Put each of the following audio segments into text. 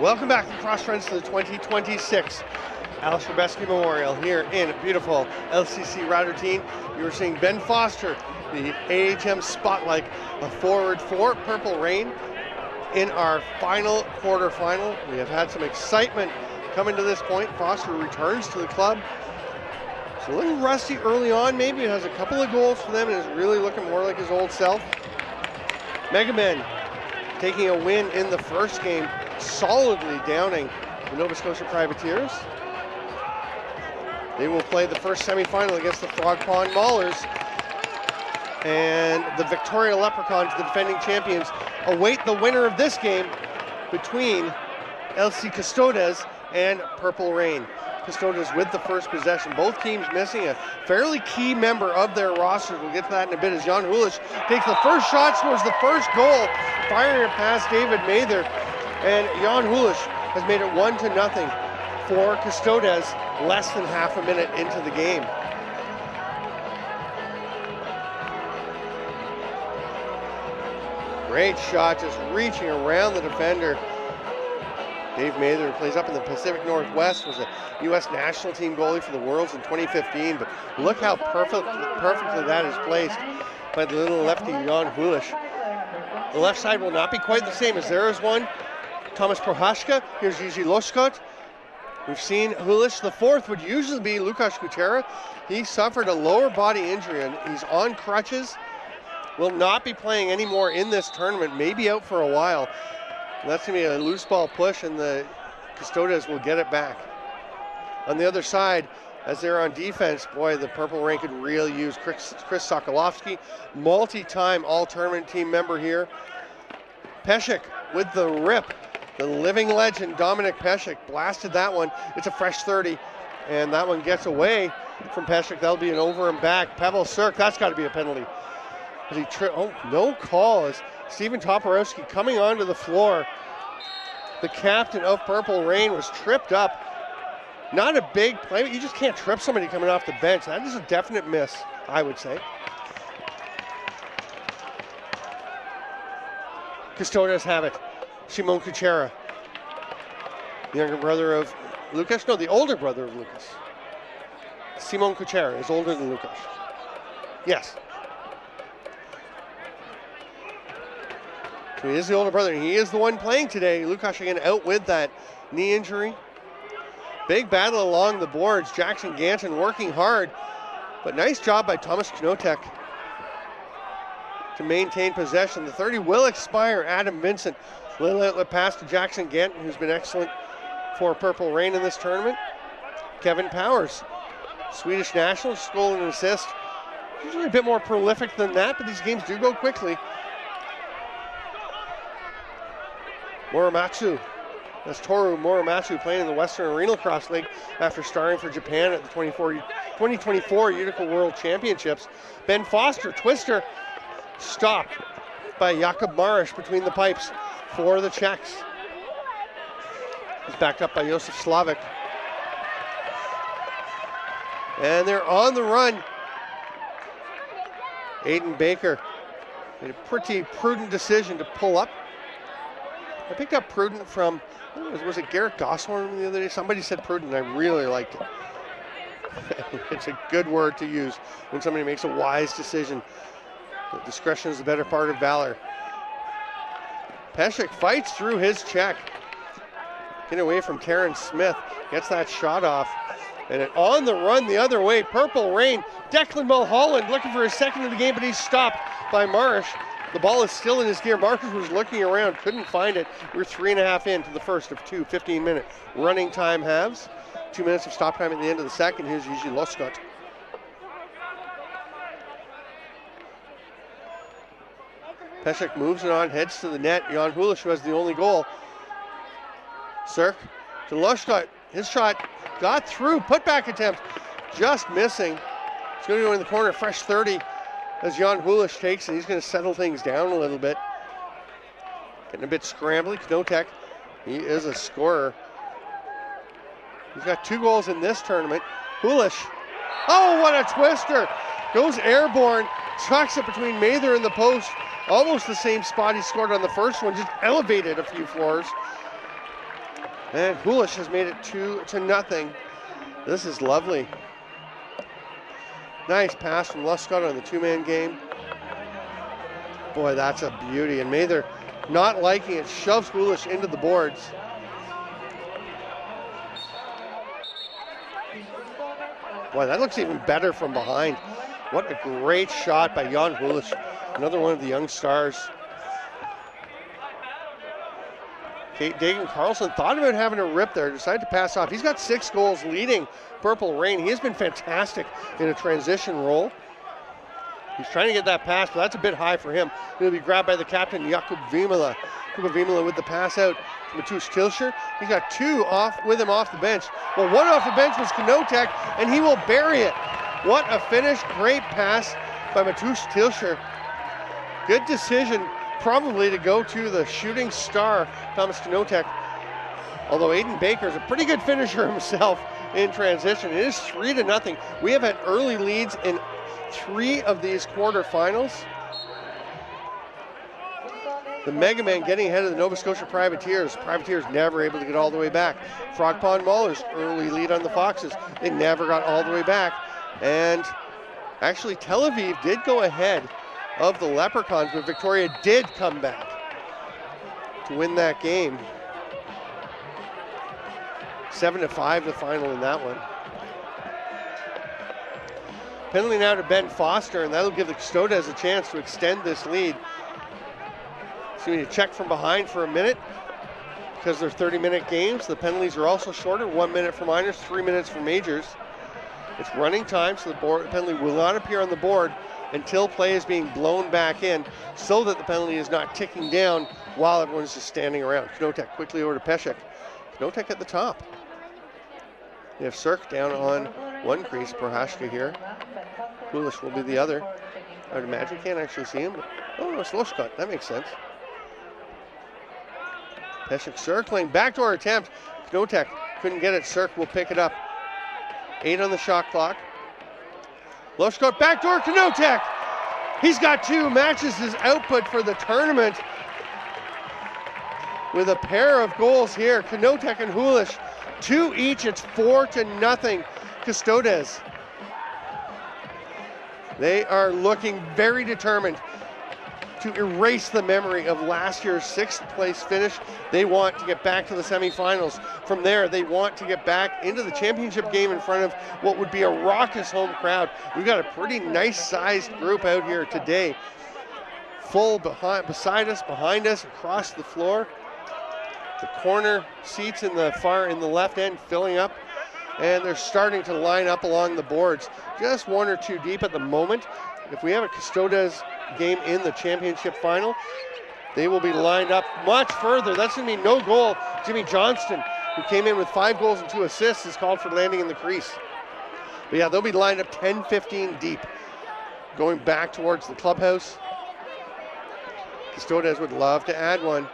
Welcome back to Cross Friends to the 2026 Aleš Hřebeský Memorial here in beautiful LCC Radotín. You are seeing Ben Foster, the AHM Spotlight, a forward for Purple Rain in our final quarterfinal. We have had some excitement coming to this point. Foster returns to the club. It's a little rusty early on, maybe. It has a couple of goals for them and is really looking more like his old self. Mega Men taking a win in the first game, solidly downing the Nova Scotia Privateers. They will play the first semifinal against the Frog Pond Maulers. And the Victoria Leprechauns, the defending champions, await the winner of this game between LC Custodes and Purple Rain. Custodes with the first possession. Both teams missing a fairly key member of their roster. We'll get to that in a bit as Jan Hulish takes the first shot, scores the first goal, firing it past David Mather. And Jan Hulish has made it 1-0 for Custodes less than half a minute into the game. Great shot, just reaching around the defender. Dave Mather, who plays up in the Pacific Northwest, was a U.S. national team goalie for the Worlds in 2015, but look how perfectly that is placed by the little lefty Jan Hulish. The left side will not be quite the same as there is one. Thomas Prohaska, here's Jiří Loškot. We've seen Hulish. The fourth would usually be Lukáš Kutera. He suffered a lower body injury and he's on crutches. Will not be playing anymore in this tournament, maybe out for a while. And that's going to be a loose ball push and the Custodes will get it back. On the other side, as they're on defense, boy, the Purple Rain could really use Chris Sokolovsky, multi-time all-tournament team member here. Pesek with the rip. The living legend, Dominic Pesek, blasted that one. It's a fresh 30, and that one gets away from Pesek. That'll be an over and back. Pavel Sirk, that's got to be a penalty. No call as Steven Toporowski coming onto the floor. The captain of Purple Rain was tripped up. Not a big play, but you just can't trip somebody coming off the bench. That is a definite miss, I would say. Custodes have it. Simon Kuchera, the younger brother of Lukáš. No, the older brother of Lukáš. Simon Kuchera is older than Lukáš. Yes. So he is the older brother, and he is the one playing today. Lukáš again out with that knee injury. Big battle along the boards. Jackson Ganton working hard, but nice job by Thomas Knotek to maintain possession. The 30 will expire. Adam Vincent. Little outlet pass to Jackson Ganton, who's been excellent for Purple Rain in this tournament. Kevin Powers, Swedish national, goal and assist. Usually a bit more prolific than that, but these games do go quickly. Muramatsu. That's Toru Muramatsu playing in the Western Arena Lacrosse League after starring for Japan at the 2024 Utica World Championships. Ben Foster, twister, stopped by Jakub Marish between the pipes for the Czechs. He's backed up by Josef Slavik. And they're on the run. Aiden Baker made a pretty prudent decision to pull up. I picked up prudent from, was it Garrett Gosshorn the other day? Somebody said prudent, and I really liked it. It's a good word to use when somebody makes a wise decision. But discretion is the better part of valor. Pesek fights through his check. Get away from Terrence Smith. Gets that shot off. And on the run the other way, Purple Rain. Declan Mulholland looking for his second of the game, but he's stopped by Marish. The ball is still in his gear. Marish was looking around, couldn't find it. We're 3.5 into the first of two 15-minute running time halves. 2 minutes of stop time at the end of the second. Here's Jiří Loškot. Pesek moves it on, heads to the net. Jan Hulish, who has the only goal. Sirk to Loškot. His shot got through. Putback attempt just missing. It's going to go in the corner. Fresh 30 as Jan Hulish takes, and he's going to settle things down a little bit. Getting a bit scrambly. Knotek, he is a scorer. He's got 2 goals in this tournament. Hulish. Oh, what a twister. Goes airborne. Chucks it between Mather and the post. Almost the same spot he scored on the first one, just elevated a few floors. And Hulish has made it 2-0. This is lovely. Nice pass from Luscott on the two-man game. Boy, that's a beauty. And Mather not liking it, shoves Hulish into the boards. Boy, that looks even better from behind. What a great shot by Jan Hulish, another one of the young stars. Dagan Carlson thought about having a rip there, decided to pass off. He's got 6 goals leading Purple Rain. He has been fantastic in a transition role. He's trying to get that pass, but that's a bit high for him. He'll be grabbed by the captain, Jakub Vimala. Jakub Vimala with the pass out to Matusz Tilsher. He's got 2 off with him off the bench. Well, 1 off the bench was Knotek, and he will bury it. What a finish. Great pass by Matusz Tilsher. Good decision, probably, to go to the shooting star, Thomas Knotek. Although Aiden Baker is a pretty good finisher himself in transition. It is 3-0. We have had early leads in 3 of these quarterfinals. The Mega Man getting ahead of the Nova Scotia Privateers. Privateers never able to get all the way back. Frog Pond Maulers, early lead on the Foxes. They never got all the way back. And actually Tel Aviv did go ahead of the Leprechauns, but Victoria did come back to win that game. 7-5 the final in that one. Penalty now to Ben Foster, and that'll give the Custodes a chance to extend this lead. So we need to check from behind for a minute because they're 30-minute games. The penalties are also shorter, 1 minute for minors, 3 minutes for majors. It's running time, so the penalty will not appear on the board until play is being blown back in so that the penalty is not ticking down while everyone's just standing around. Knotek quickly over to Peshek. Knotek at the top. We have Cirque down on one crease, Prohashka here. Kulish will be the other. I would imagine, can't actually see him. Oh, it's Lushkot, that makes sense. Peshek circling, backdoor attempt. Knotek couldn't get it, Cirque will pick it up. 8 on the shot clock. Lushkot, backdoor, Knotek. He's got 2, matches his output for the tournament with a pair of goals here. Knotek and Hulish, 2 each, it's 4-0 Custodes. They are looking very determined to erase the memory of last year's 6th place finish. They want to get back to the semifinals. From there, they want to get back into the championship game in front of what would be a raucous home crowd. We've got a pretty nice sized group out here today. Full beside us, behind us, across the floor. The corner seats in the left end filling up, and they're starting to line up along the boards. Just 1 or 2 deep at the moment. If we have a Custodes game in the championship final, they will be lined up much further. That's going to be no goal. Jimmy Johnston, who came in with 5 goals and 2 assists, is called for landing in the crease. But yeah, they'll be lined up 10-15 deep, going back towards the clubhouse. Custodes would love to add one.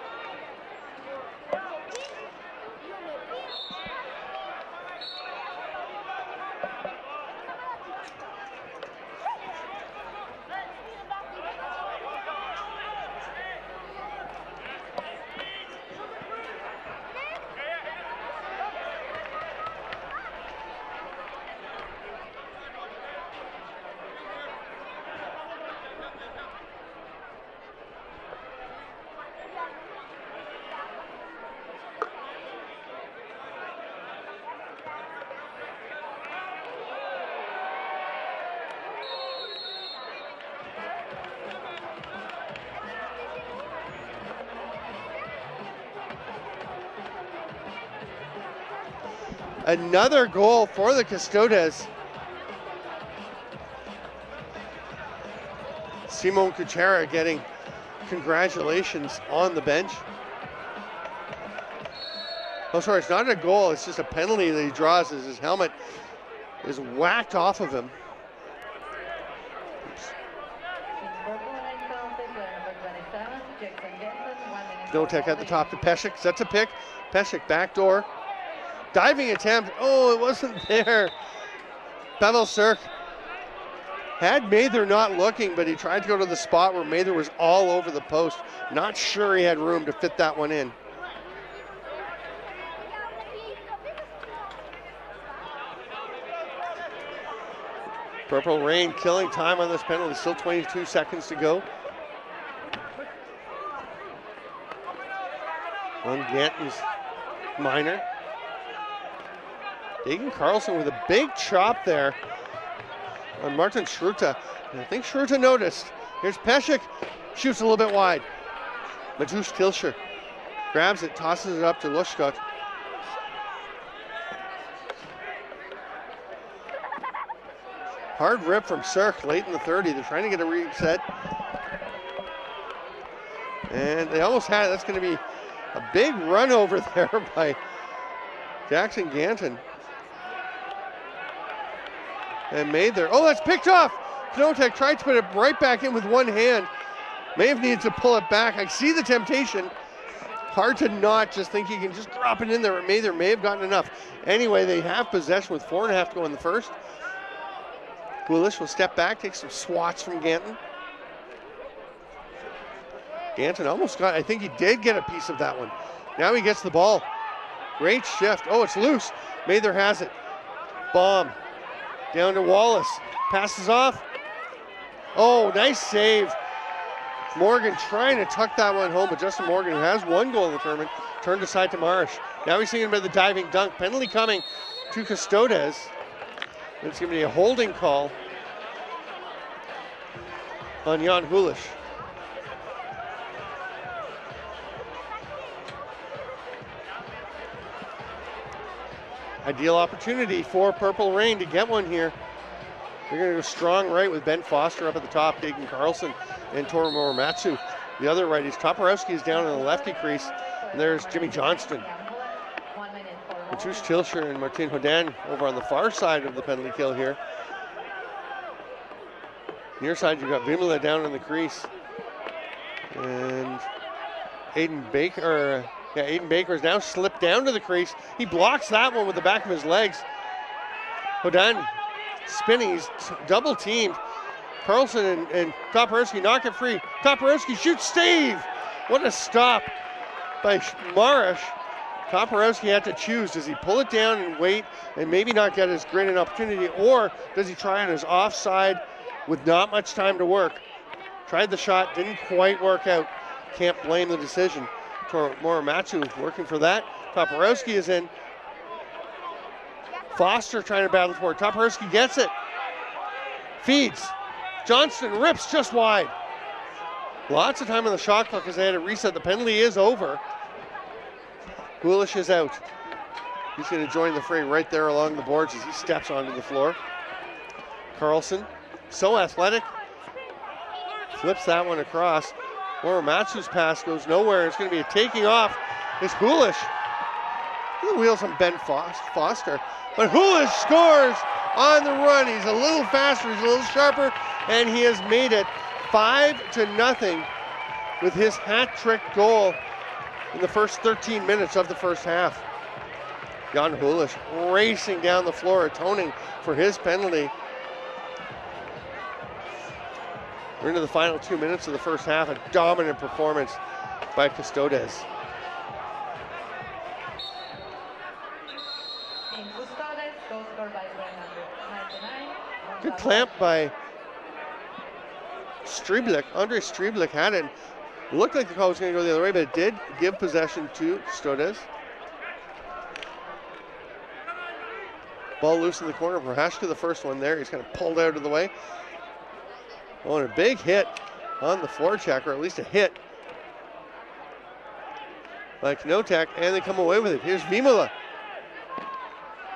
Another goal for the Custodes. Simon Kuchera getting congratulations on the bench. Oh, sorry, it's not a goal. It's just a penalty that he draws as his helmet is whacked off of him. Knotek at the top to Peshek. That's a pick. Peshek backdoor. Diving attempt. Oh, it wasn't there. Pavel Cirque had Mather not looking, but he tried to go to the spot where Mather was all over the post. Not sure he had room to fit that one in. Purple Rain killing time on this penalty. Still 22 seconds to go. On Ganton's minor. Dagan Carlson with a big chop there on Martin Schruta. And I think Schruta noticed. Here's Pesek, shoots a little bit wide. Mateusz Kilscher grabs it, tosses it up to Lushkot. Hard rip from Cirque late in the 30. They're trying to get a reset. And they almost had it. That's going to be a big run over there by Jackson Ganton. And made there. Oh, that's picked off. Knotek tried to put it right back in with one hand. May have needed to pull it back. I see the temptation. Hard to not just think you can just drop it in there. Mather may have gotten enough. Anyway, they have possession with 4.5 to go in the first. Gulish will step back, take some swats from Ganton. Ganton almost got, I think he did get a piece of that one. Now he gets the ball. Great shift. Oh, it's loose. Mather has it. Bomb. Down to Wallace. Passes off. Oh, nice save. Morgan trying to tuck that one home, but Justin Morgan, who has one goal in the tournament, turned aside to Marsh. Now he's thinking about the diving dunk. Penalty coming to Custodes. It's going to be a holding call on Jan Hulish. Ideal opportunity for Purple Rain to get one here. They're going to go strong right with Ben Foster up at the top, Dagan Carlson and Toru Morimatsu. The other righties, Toporowski is down in the lefty crease, and there's Jimmy Johnston. Mateusz Kilscher and Martin Hodan over on the far side of the penalty kill here. Near side, you've got Vimala down in the crease. And Aiden Baker has now slipped down to the crease. He blocks that one with the back of his legs. Hodan spinning, he's double teamed. Carlson and Toporowski knock it free. Toporowski shoots Steve. What a stop by Marish. Toporowski had to choose. Does he pull it down and wait and maybe not get as great an opportunity, or does he try on his offside with not much time to work? Tried the shot, didn't quite work out. Can't blame the decision. Morimatsu working for that. Toporowski is in. Foster trying to battle for it. Toporowski gets it. Feeds. Johnston rips just wide. Lots of time on the shot clock as they had to reset. The penalty is over. Gulish is out. He's going to join the fray right there along the boards as he steps onto the floor. Carlson, so athletic. Flips that one across. Morimatsu's pass goes nowhere. It's going to be a taking off. It's Gulish. The wheels on Ben Foster. But Hulish scores on the run. He's a little faster, he's a little sharper, and he has made it 5-0 with his hat trick goal in the first 13 minutes of the first half. Jan Hulish racing down the floor, atoning for his penalty. We're into the final 2 minutes of the first half, a dominant performance by Custodes. Good clamp by Streblik. Andre Streblik had it. It looked like the call was going to go the other way, but it did give possession to Custodes. Ball loose in the corner. Prohashka, the first one there. He's kind of pulled out of the way. Oh, and a big hit on the forecheck, or at least a hit by Knotek, and they come away with it. Here's Vimala.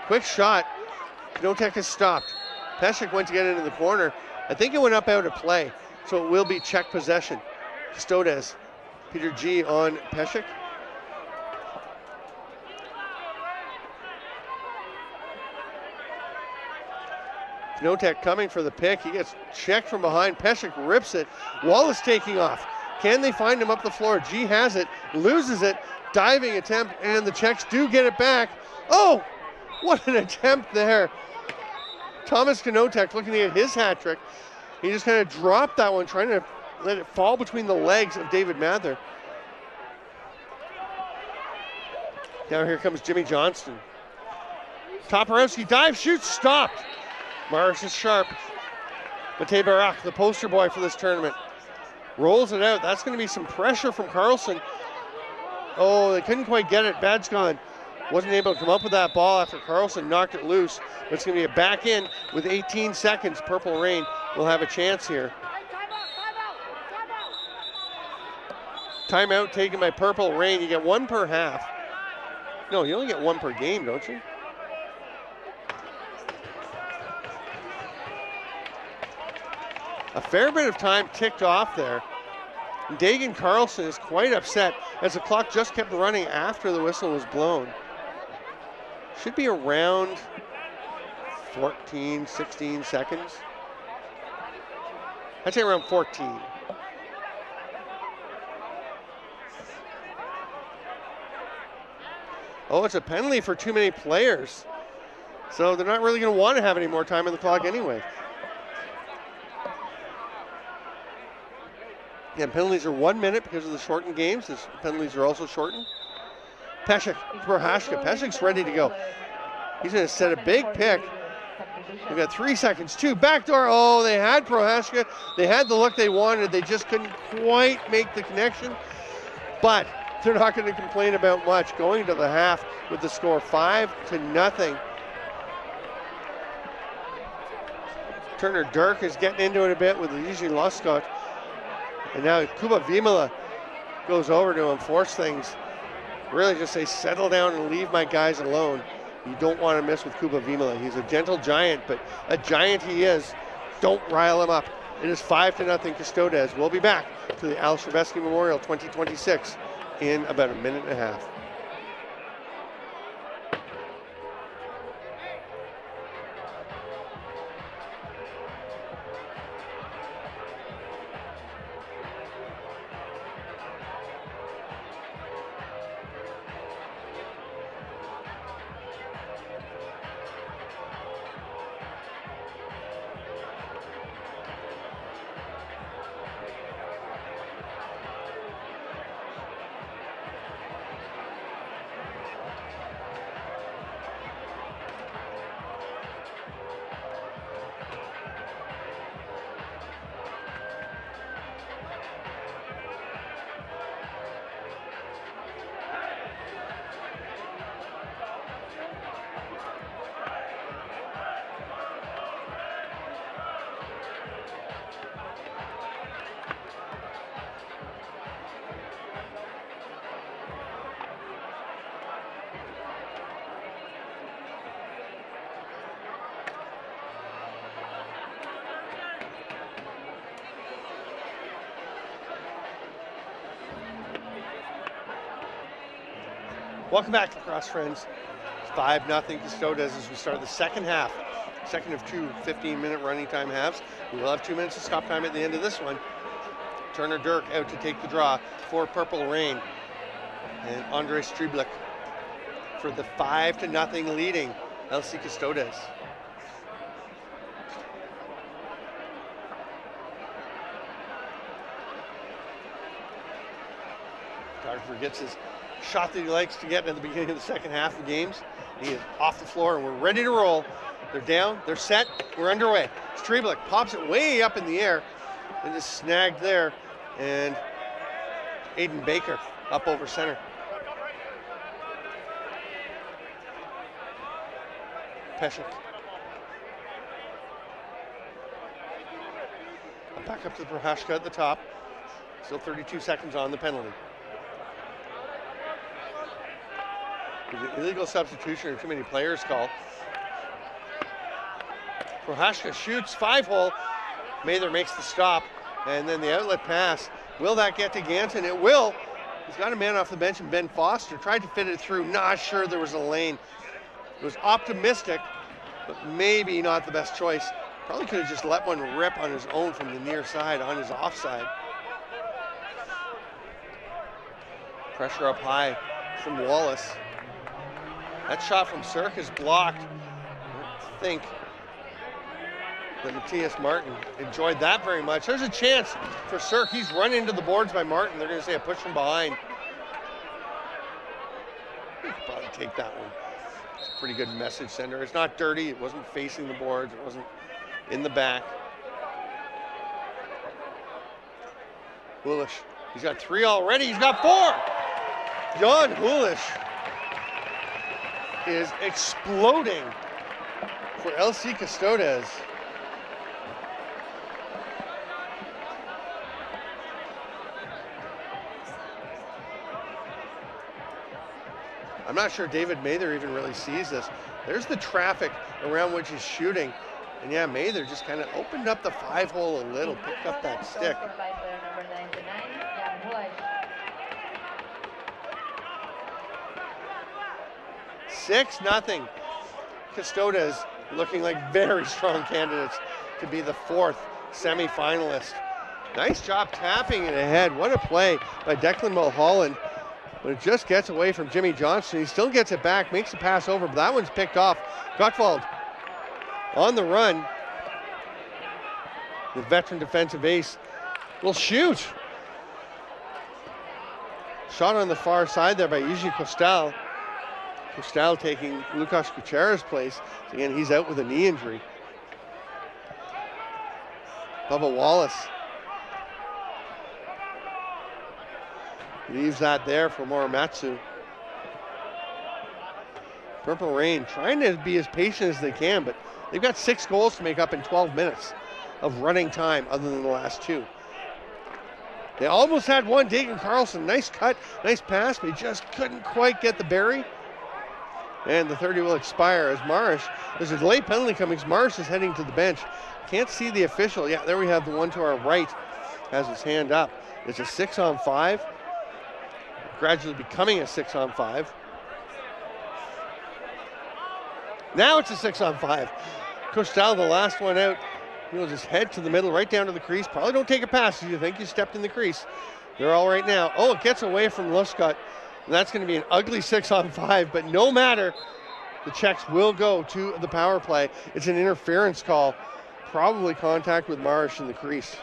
Quick shot. Knotek is stopped. Pesek went to get into the corner. I think it went up out of play, so it will be Czech possession. Custodes, Peter G on Pesek. Knotek coming for the pick. He gets checked from behind. Pesek rips it. Wallace taking off. Can they find him up the floor? G has it, loses it. Diving attempt, and the Czechs do get it back. Oh, what an attempt there. Thomas Knotek looking at his hat trick. He just kind of dropped that one, trying to let it fall between the legs of David Mather. Now here comes Jimmy Johnston. Toporowski dives, shoots, stopped. Morris is sharp. Matej Barak, the poster boy for this tournament, rolls it out. That's going to be some pressure from Carlson. Oh, they couldn't quite get it. Badskon wasn't able to come up with that ball after Carlson knocked it loose. But it's going to be a back in with 18 seconds. Purple Rain will have a chance here. Timeout taken by Purple Rain. You get one per half. No, you only get one per game, don't you? A fair bit of time ticked off there. Dagan Carlson is quite upset as the clock just kept running after the whistle was blown. Should be around 14, 16 seconds. I'd say around 14. Oh, it's a penalty for too many players. So they're not really going to want to have any more time on the clock anyway. Yeah, penalties are 1 minute because of the shortened games. The penalties are also shortened. Peshek, Prohaska. Peshek's ready to go. He's going to set a big pick. We've got 3 seconds. 2, backdoor. Oh, they had Prohaska. They had the look they wanted. They just couldn't quite make the connection. But they're not going to complain about much. Going to the half with the score 5-0. Turner Dirk is getting into it a bit with Luigi Loskot. And now Kuba Vimala goes over to him, force things. Really just say, settle down and leave my guys alone. You don't want to mess with Kuba Vimala. He's a gentle giant, but a giant he is. Don't rile him up. It is 5-0 Custodes. We'll be back to the Aleš Hřebeský Memorial 2026 in about a minute and a half. Welcome back, lacrosse friends. It's 5-0 Custodes as we start the second half. Second of 2 15-minute running time halves. We will have 2 minutes of stop time at the end of this one. Turner Dirk out to take the draw for Purple Rain. And Andre Strieblik for the 5-0 leading LC Custodes. Photographer gets his shot that he likes to get at the beginning of the second half of the games. He is off the floor and we're ready to roll. They're down, they're set, we're underway. Strieblik pops it way up in the air and just snagged there. And Aiden Baker up over center. Peshek. Back up to Prohaska at the top. Still 32 seconds on the penalty. The illegal substitution or too many players call. Prohaska shoots 5-hole. Mather makes the stop. And then the outlet pass. Will that get to Ganton? It will. He's got a man off the bench, and Ben Foster tried to fit it through. Not sure there was a lane. It was optimistic, but maybe not the best choice. Probably could have just let one rip on his own from the near side on his offside. Pressure up high from Wallace. That shot from Cirque is blocked. I think that Matthias Martin enjoyed that very much. There's a chance for Cirque. He's run into the boards by Martin. They're going to say a push from behind. He could probably take that one. It's a pretty good message sender. It's not dirty. It wasn't facing the boards. It wasn't in the back. Hulish, he's got 3 already, he's got 4. John Hulish is exploding for LC Custodes. I'm not sure David Mather even really sees this. There's the traffic around which he's shooting. And yeah, Mather just kind of opened up the 5-hole a little, picked up that stick. 6-0. Custodes looking like very strong candidates to be the 4th semifinalist. Nice job tapping it ahead. What a play by Declan Mulholland. But it just gets away from Jimmy Johnson. He still gets it back, makes the pass over, but that one's picked off. Gutwald on the run. The veteran defensive ace will shoot. Shot on the far side there by Yuji Costal. Costal taking Lukasz Kuchera's place. Again, he's out with a knee injury. Bubba Wallace leaves that there for Morimatsu. Purple Rain trying to be as patient as they can, but they've got 6 goals to make up in 12 minutes of running time other than the last 2. They almost had one. Dagan Carlson, nice cut, nice pass, but he just couldn't quite get the berry. And the 30 will expire as Marish, there's a delayed penalty coming as Marish is heading to the bench. Can't see the official. Yeah, there we have the one to our right, has his hand up. It's a 6-on-5. Gradually becoming a 6-on-5. Now it's a 6-on-5. Costal, the last one out. He'll just head to the middle, right down to the crease. Probably don't take a pass if you think you stepped in the crease. They're all right now. Oh, it gets away from Luscott. And that's going to be an ugly 6-on-5, but no matter, the Czechs will go to the power play. It's an interference call. Probably contact with Marish in the crease.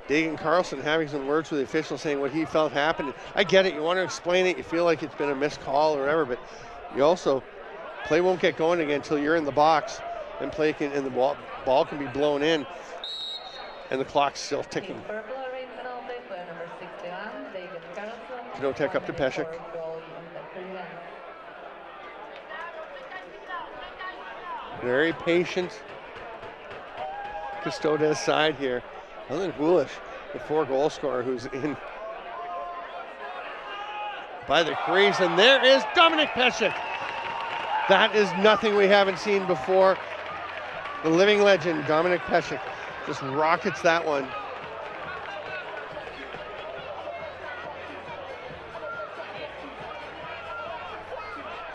Dagan Carlson having some words with the official saying what he felt happened. I get it, you want to explain it, you feel like it's been a missed call or whatever, but you also, play won't get going again until you're in the box and play can, and the ball can be blown in and the clock's still ticking. Knotek up to Pesek. Very patient Custodes side here. Other than Hulish, the 4-goal scorer who's in by the crease, and there is Dominik Pesek. That is nothing we haven't seen before. The living legend, Dominik Pesek, just rockets that one.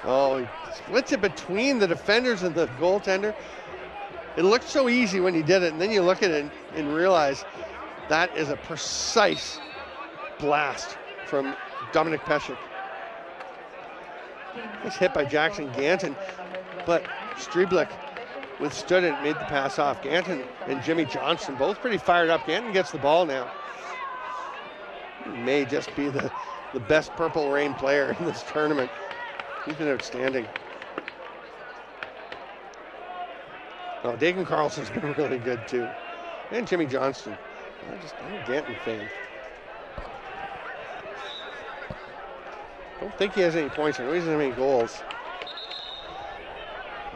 Oh, he splits it between the defenders and the goaltender. It looked so easy when he did it, and then you look at it and realize that is a precise blast from Dominik Pesek. It's hit by Jackson Ganton, but Strieblik withstood it and made the pass off. Ganton and Jimmy Johnson both pretty fired up. Ganton gets the ball now. He may just be the best Purple Rain player in this tournament. He's been outstanding. Oh, Dagan Carlson's been really good too. And Jimmy Johnston. I'm a Ganton fan. Don't think he has any points. I know he doesn't have any goals.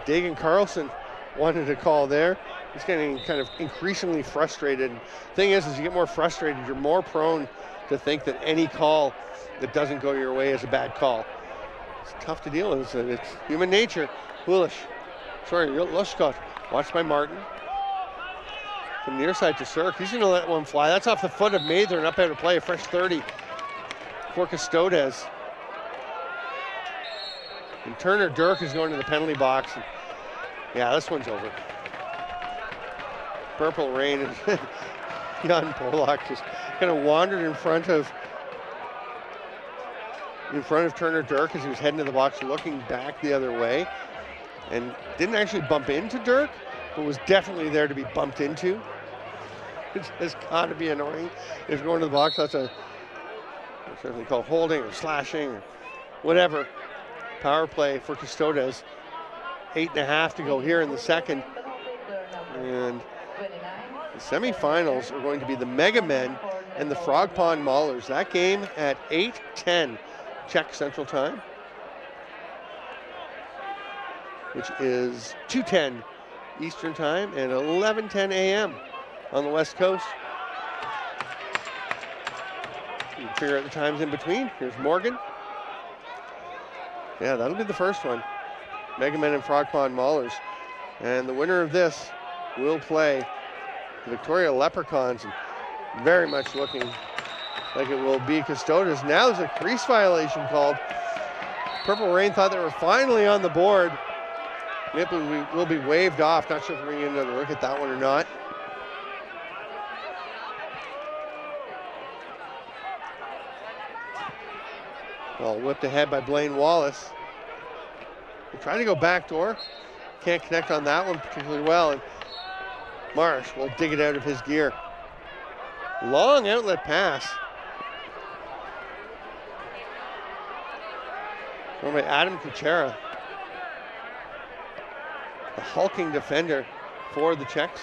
Dagan Carlson wanted a call there. He's getting kind of increasingly frustrated. Thing is you get more frustrated, you're more prone to think that any call that doesn't go your way is a bad call. It's tough to deal with. It's human nature. Hulish. Sorry, Lushkot. Watched by Martin. From near side to Cirque. He's going to let one fly. That's off the foot of Mather and up out of play. A fresh 30 for Custodes. And Turner Dirk is going to the penalty box. And yeah, this one's over. Purple Rain and Jan Polak just kind of wandered in front of Turner Dirk as he was heading to the box, looking back the other way. And didn't actually bump into Dirk, but was definitely there to be bumped into. It's just got to be annoying. If you're going to the box, that's a, I'm sure if they call holding or slashing or whatever. power play for Custodes. 8.5 to go here in the second. And the semifinals are going to be the Mega Men and the Frog Pond Maulers. That game at 8:10 Czech Central Time, which is 2:10 Eastern Time and 11:10 a.m. on the West Coast. You can figure out the times in between. Here's Morgan. Yeah, that'll be the first one. Mega Men and Frog Pond Maulers. And the winner of this will play the Victoria Leprechauns. And very much looking like it will be Custodes. Now there's a crease violation called. Purple Rain thought they were finally on the board. It will be waved off. Not sure if we're going to get another look at that one or not. Well, whipped ahead by Blaine Wallace. They're trying to go backdoor. Can't connect on that one particularly well. And Marsh will dig it out of his gear. Long outlet pass. Thrown by Adam Kuchera. The hulking defender for the Czechs.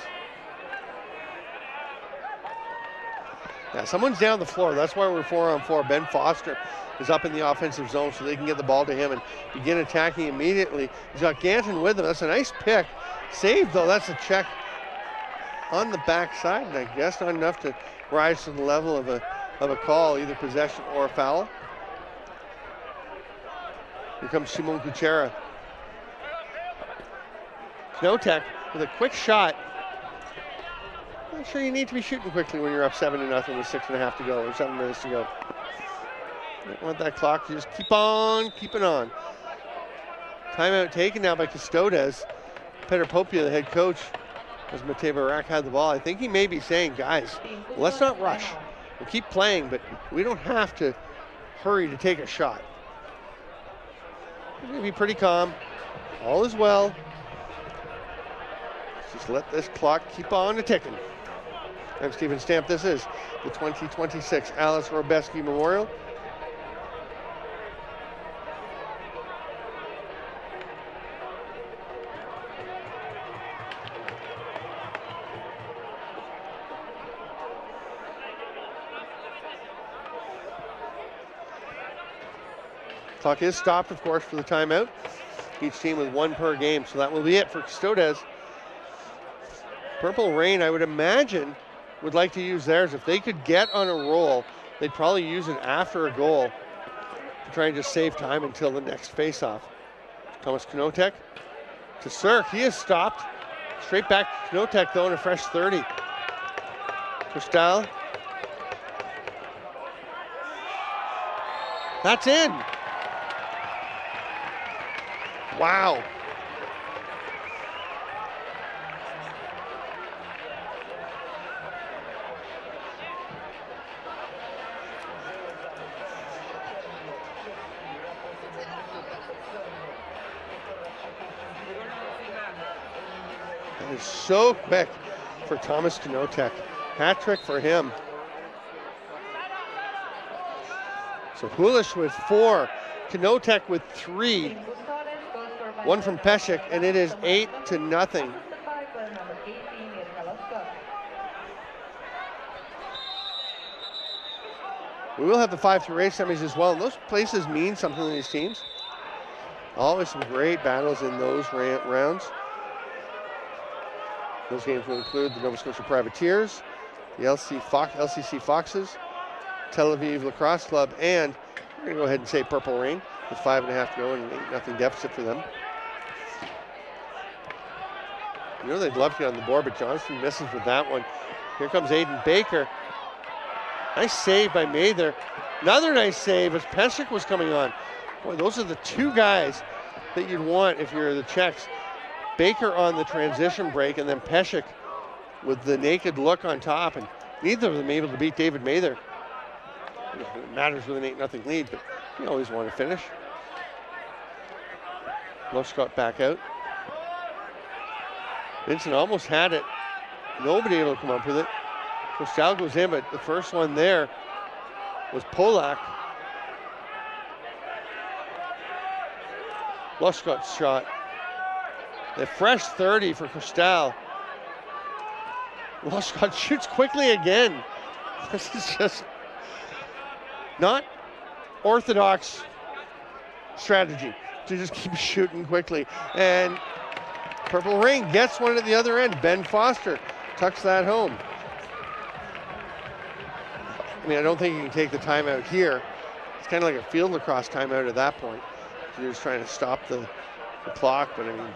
Yeah, someone's down the floor. That's why we're 4-on-4. Ben Foster is up in the offensive zone so they can get the ball to him and begin attacking immediately. He's got Ganton with him. That's a nice pick. Saved though, that's a check on the backside, and I guess not enough to rise to the level of a call, either possession or a foul. Here comes Simon Kuchera. Knotek with a quick shot. Not sure you need to be shooting quickly when you're up 7-0 with 6.5 to go, or 7 minutes to go. Don't want that clock to just keep on keeping on. Timeout taken now by Custodes. Peter Popia, the head coach, as Matej Barak had the ball. I think he may be saying, guys, let's not rush. We'll keep playing, but we don't have to hurry to take a shot. We're going to be pretty calm. All is well. Let's just let this clock keep on ticking. I'm Stephen Stamp. This is the 2026 Aleš Hřebeský Memorial. Clock is stopped, of course, for the timeout. Each team with 1 per game, so that will be it for Custodes. Purple Rain, I would imagine, would like to use theirs. If they could get on a roll, they'd probably use it after a goal to try and just save time until the next face-off. Thomas Knotek to Cirque. He is stopped. Straight back to Knotek, though, in a fresh 30. Cristal. That's in. Wow. That is so quick for Thomas Knotek. Hat trick for him. So Hulish with 4, Knotek with 3. One from Peshek, and it is 8-0. We will have the 5-through-8 semis as well, and those places mean something to these teams. Always some great battles in those rounds. Those games will include the Nova Scotia Privateers, the LCC Foxes, Tel Aviv Lacrosse Club, and we're going to go ahead and say Purple Rain with 5.5 to go and an 8-0 deficit for them. You know they'd love to get on the board, but Johnston misses with that one. Here comes Aiden Baker. Nice save by Mather. Another nice save as Peshek was coming on. Boy, those are the 2 guys that you'd want if you're the Czechs. Baker on the transition break, and then Peshek with the naked look on top, and neither of them able to beat David Mather. It matters with an 8-0 lead, but you always want to finish. Loshkot back out. Vincent almost had it. Nobody able to come up with it. Cristal goes in, but the first one there was Polak. Lushkott's shot. The fresh 30 for Custodes. Lushkott shoots quickly again. This is just not orthodox strategy to just keep shooting quickly. And Purple Rain gets one at the other end. Ben Foster tucks that home. I mean, I don't think you can take the timeout here. It's kind of like a field lacrosse timeout at that point. You're just trying to stop the clock, but I mean,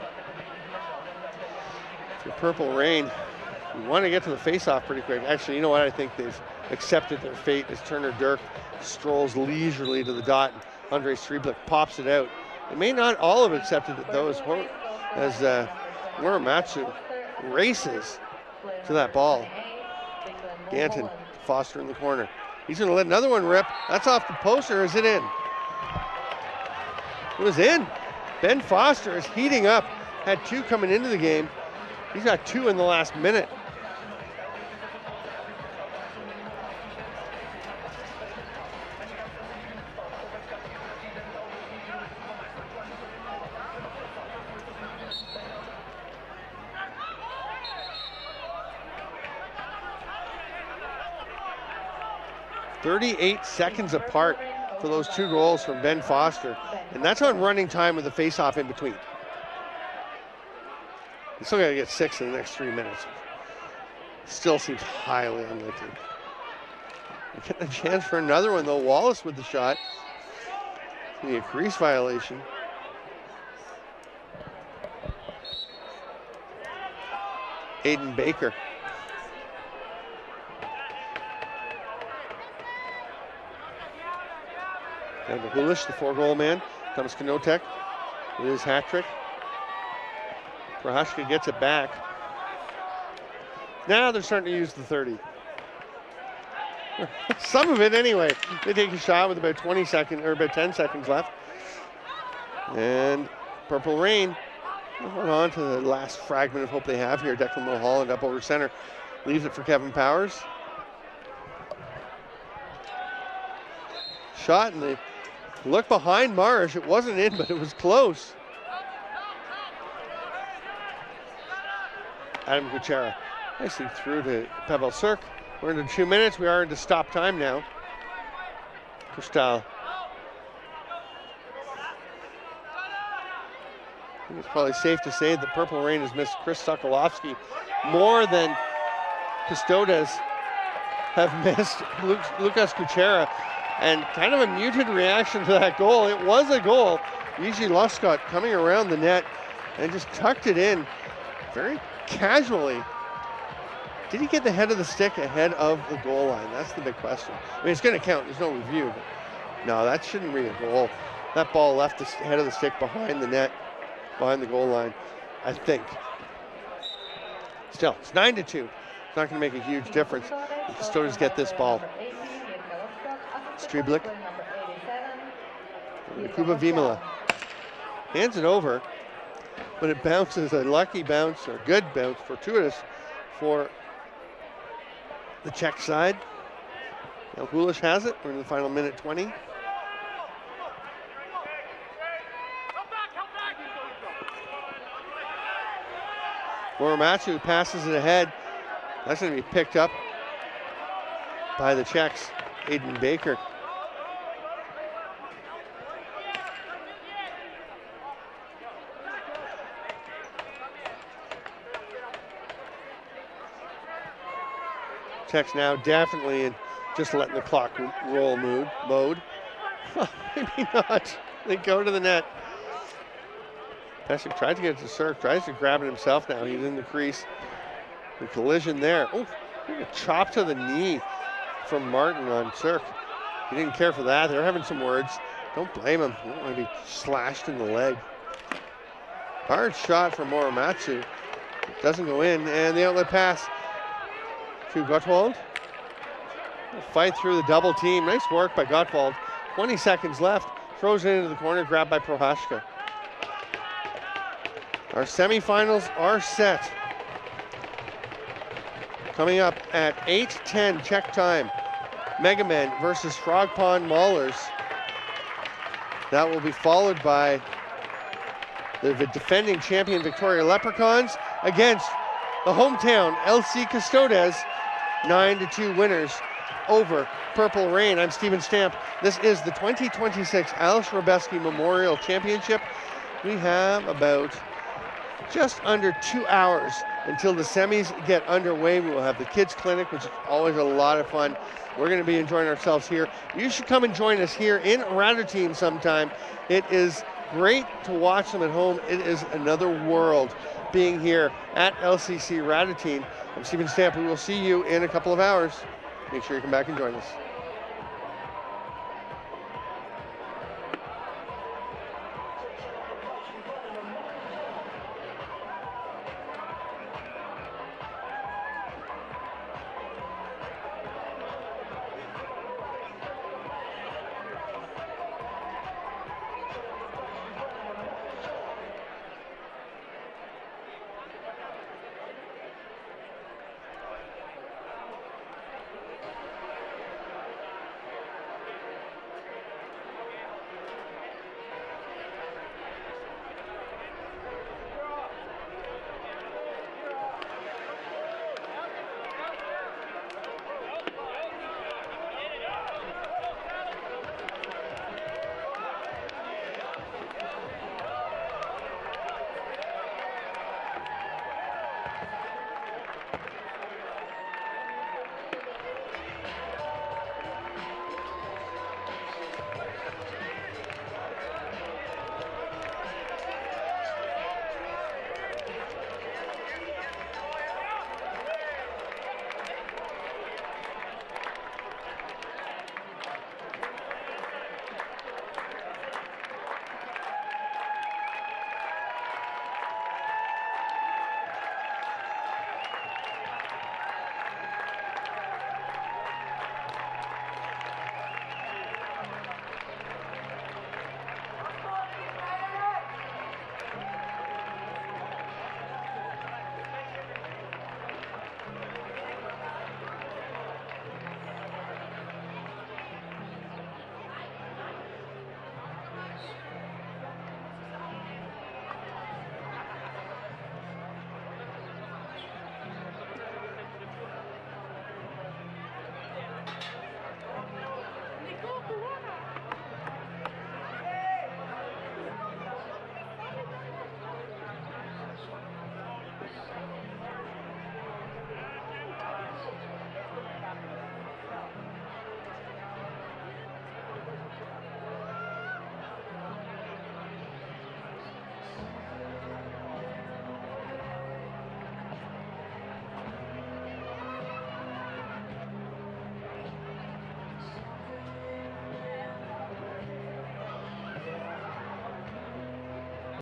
for Purple Rain, you want to get to the face-off pretty quick. Actually, you know what? I think they've accepted their fate as Turner Dirk strolls leisurely to the dot. And Andre Streblik pops it out. They may not all have accepted it, though, as Muramatsu races to that ball. Ganton, Foster in the corner. He's going to let another one rip. That's off the post, or is it in? It was in. Ben Foster is heating up. Had two coming into the game. He's got two in the last minute. .38 seconds apart for those two goals from Ben Foster. And that's on running time with the face-off in between. You still got to get 6 in the next 3 minutes. Still seems highly unlikely. We're getting a chance for another one, though. Wallace with the shot. It's going to be a crease violation. Aiden Baker. And Hulish, the 4-goal man. Thomas Kanotek with his hat trick. Prohashka gets it back. Now they're starting to use the 30. Some of it anyway. They take a shot with about 20 seconds, or about 10 seconds left. And Purple Rain hold on to the last fragment of hope they have here. Declan Mulholland up over center. Leaves it for Kevin Powers. Shot, and they look behind Marish. It wasn't in, but it was close. Adam Kuchera nicely through to Pavel Sirk. We're into 2 minutes. We are into stop time now. Custodes. I think it's probably safe to say that Purple Rain has missed Chris Sokolovsky more than Custodes have missed Lucas Kuchera. And kind of a muted reaction to that goal. It was a goal. Yuji Luskott coming around the net and just tucked it in very casually. Did he get the head of the stick ahead of the goal line? That's the big question. I mean, it's going to count. There's no review. But no, that shouldn't be a goal. That ball left the head of the stick behind the net, behind the goal line, I think. Still, it's 9-2. It's not going to make a huge difference. The Custodes get this ball. Streblik. Kuba Vimala hands it over, but it bounces, a lucky bounce, or good bounce, fortuitous for the Czech side. Now Hulish has it. We're in the final minute 20. Muramatsu passes it ahead. That's going to be picked up by the Czechs. Aiden Baker. Czechs now definitely in just letting the clock roll mode. Maybe not. They go to the net. Pesek tried to get it to Sirk, tries to grab it himself now. He's in the crease. The collision there. Oh, a chop to the knee from Martin on Sirk. He didn't care for that. They're having some words. Don't blame him. You don't want to be slashed in the leg. Hard shot from Muramatsu. It doesn't go in, and the outlet pass to Gottwald. Fight through the double team. Nice work by Gottwald. 20 seconds left. Throws it into the corner, grabbed by Prohashka. Our semifinals are set. Coming up at 8:10 Czech time. Mega Men versus Frog Pond Maulers. That will be followed by the defending champion Victoria Leprechauns against the hometown LC Custodes, 9-2 winners over Purple Rain. I'm Stephen Stamp. This is the 2026 Aleš Hřebeský Memorial Championship. We have about just under 2 hours until the semis get underway. We will have the kids clinic, which is always a lot of fun. We're going to be enjoying ourselves here. You should come and join us here in Radotín sometime. It is great to watch them at home. It is another world being here at LCC Radotín. I'm Stephen Stamp. We will see you in a couple of hours. Make sure you come back and join us.